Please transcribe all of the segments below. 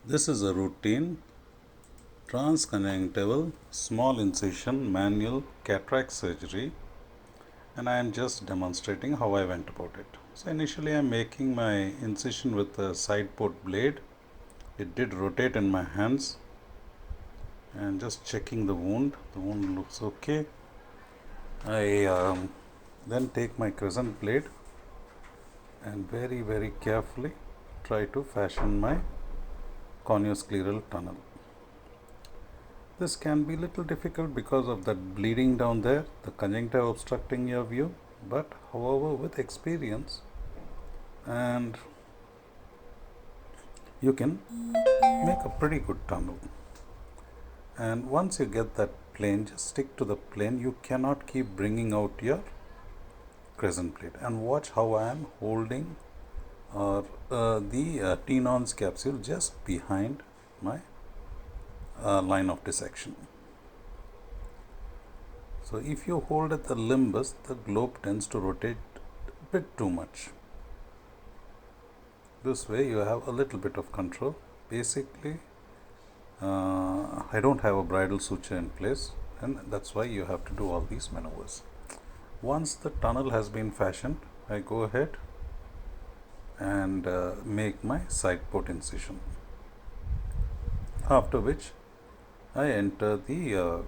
This is a routine transconjunctival small incision manual cataract surgery, and I am just demonstrating how I went about it. So initially I am making my incision with a side port blade. It did rotate in my hands and just checking the wound. The wound looks okay. I then take my crescent blade and very carefully try to fashion my corneoscleral tunnel. This can be a little difficult because of that bleeding down there, the conjunctiva obstructing your view, but however with experience and you can make a pretty good tunnel. And once you get that plane, just stick to the plane. You cannot keep bringing out your crescent blade, and watch how I am holding the T-nons capsule just behind my line of dissection. So if you hold at the limbus, the globe tends to rotate a bit too much. This way you have a little bit of control. Basically, I don't have a bridal suture in place, and that's why you have to do all these maneuvers. Once the tunnel has been fashioned, I go ahead and make my side port incision, after which I enter the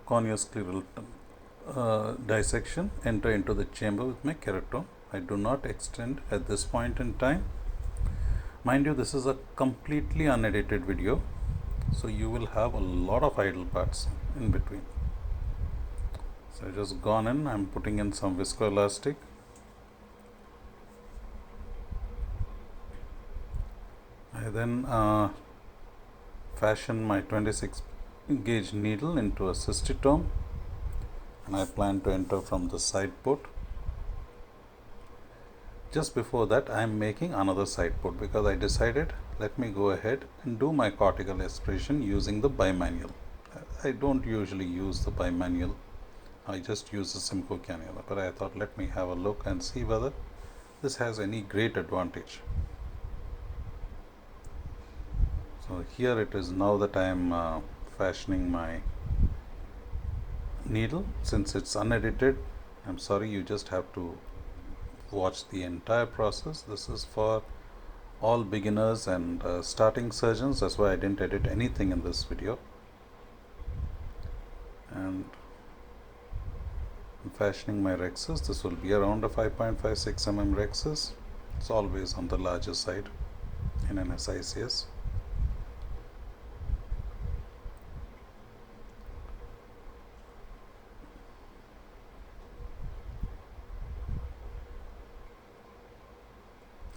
corneoscleral dissection, enter into the chamber with my keratome. I do not extend at this point in time. Mind you, this is a completely unedited video, so you will have a lot of idle parts in between. So I just gone in, I'm putting in some viscoelastic. I then fashion my 26 gauge needle into a cystitome, and I plan to enter from the side port. Just before that, I am making another side port because I decided let me go ahead and do my cortical aspiration using the bimanual. I don't usually use the bimanual, I just use the Simcoe cannula, but I thought let me have a look and see whether this has any great advantage. So here it is now that I am fashioning my needle. Since it's unedited, I'm sorry, you just have to watch the entire process. This is for all beginners and starting surgeons. That's why I didn't edit anything in this video. And I'm fashioning my rexus. This will be around a 5.56 mm rexus. It's always on the larger side in an SICS.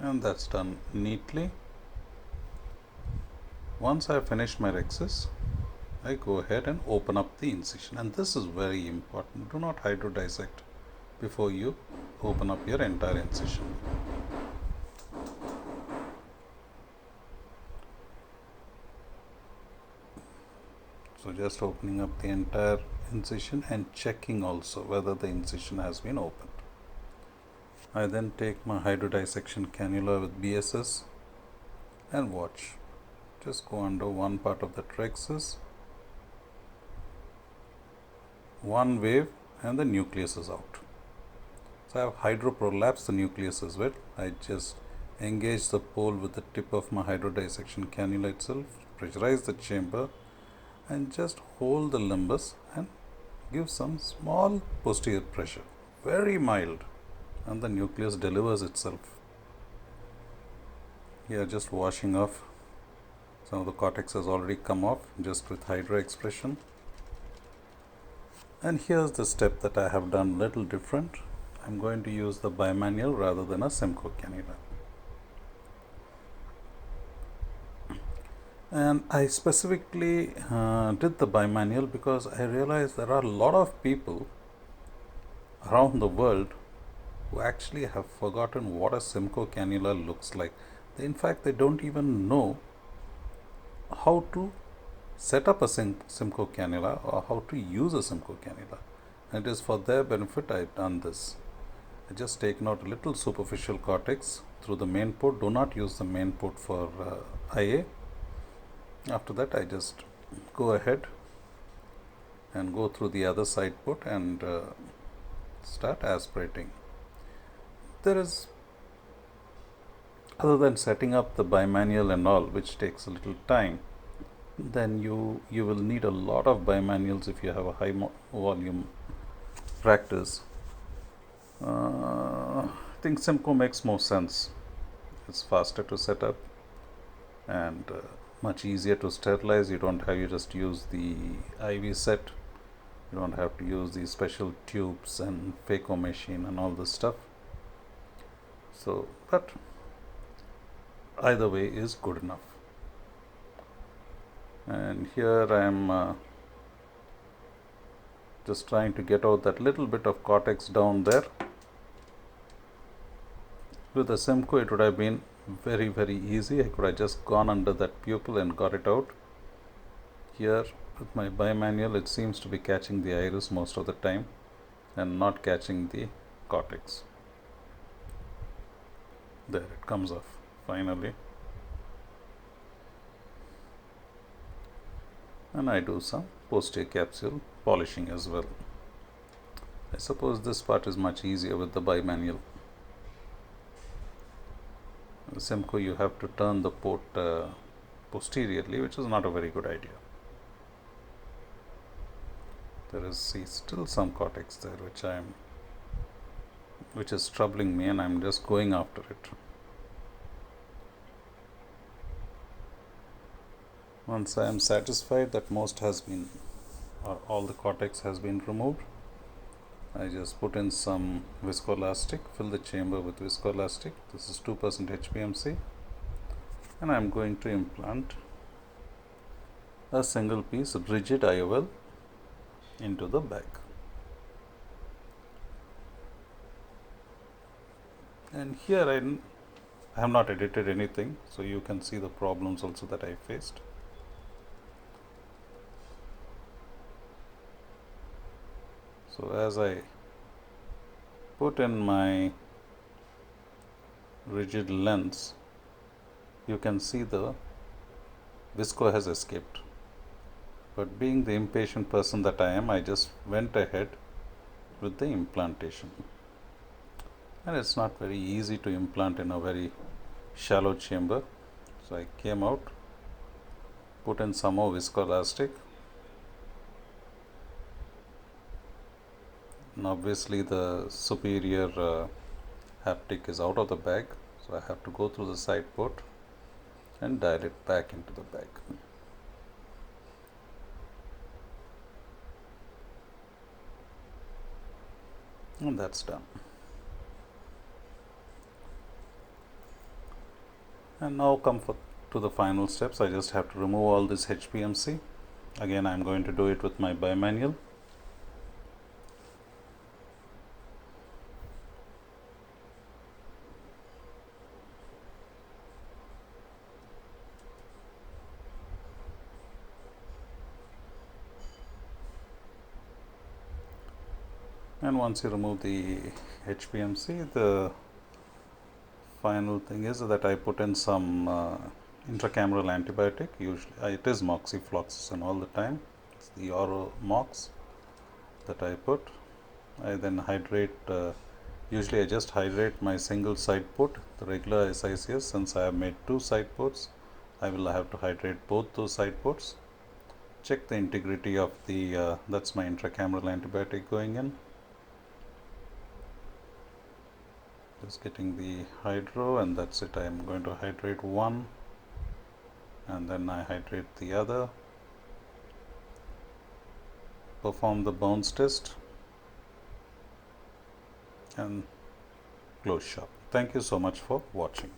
And that's done neatly. Once I have finished my rexus, I go ahead and open up the incision, and this is very important. Do not hydrodissect before you open up your entire incision. So just opening up the entire incision and checking also whether the incision has been opened. I then take my hydrodissection cannula with BSS and watch. Just go under one part of the rexus, one wave, and the nucleus is out. So I have hydroprolapsed the nucleus as well. I just engage the pole with the tip of my hydrodissection cannula itself, pressurize the chamber, and just hold the limbus and give some small posterior pressure, very mild, and the nucleus delivers itself. Here just washing off. Some of the cortex has already come off just with hydro expression. And here's the step that I have done little different. I'm going to use the bimanual rather than a Simcoe cannula. And I specifically did the bimanual because I realized there are a lot of people around the world who actually have forgotten what a Simcoe cannula looks like. In fact, they don't even know how to set up a Simcoe cannula or how to use a Simcoe cannula. And it is for their benefit I've done this. I just taken out a little superficial cortex through the main port. Do not use the main port for IA. After that, I just go ahead and go through the other side port and start aspirating. There is, other than setting up the bimanual and all, which takes a little time, then you will need a lot of bimanuals if you have a high volume practice. I think Simcoe makes more sense. It's faster to set up and much easier to sterilize. You just use the IV set. You don't have to use these special tubes and phaco machine and all this stuff. So, but either way is good enough. And here I am just trying to get out that little bit of cortex down there. With a Simcoe, it would have been very, very easy. I could have just gone under that pupil and got it out. Here with my bimanual, it seems to be catching the iris most of the time and not catching the cortex. There, it comes off finally. And I do some posterior capsule polishing as well. I suppose this part is much easier with the bimanual. The Simcoe, you have to turn the port posteriorly, which is not a very good idea. There is still some cortex there which is troubling me, and I'm just going after it. Once I am satisfied that most has been, or all the cortex has been removed, I just put in some viscoelastic, fill the chamber with viscoelastic. This is 2% HPMC, and I'm going to implant a single piece rigid IOL into the back. And here I have not edited anything, so you can see the problems also that I faced. So as I put in my rigid lens, you can see the visco has escaped. But being the impatient person that I am, I just went ahead with the implantation. And it's not very easy to implant in a very shallow chamber. So I came out, put in some more viscoelastic. And obviously the superior haptic is out of the bag, so I have to go through the side port and dial it back into the bag. And that's done. And now come to the final steps. I just have to remove all this HPMC. Again, I'm going to do it with my bimanual. And once you remove the HPMC, the final thing is that I put in some intracameral antibiotic. Usually it is moxifloxacin all the time. It's the Oro Mox that I put. I then hydrate, usually I just hydrate my single side port, the regular SICS. Since I have made 2 side ports, I will have to hydrate both those side ports. Check the integrity of the, that's my intracameral antibiotic going in. Just getting the hydro, and that's it. I am going to hydrate one and then I hydrate the other. Perform the bounce test and close shop. Thank you so much for watching.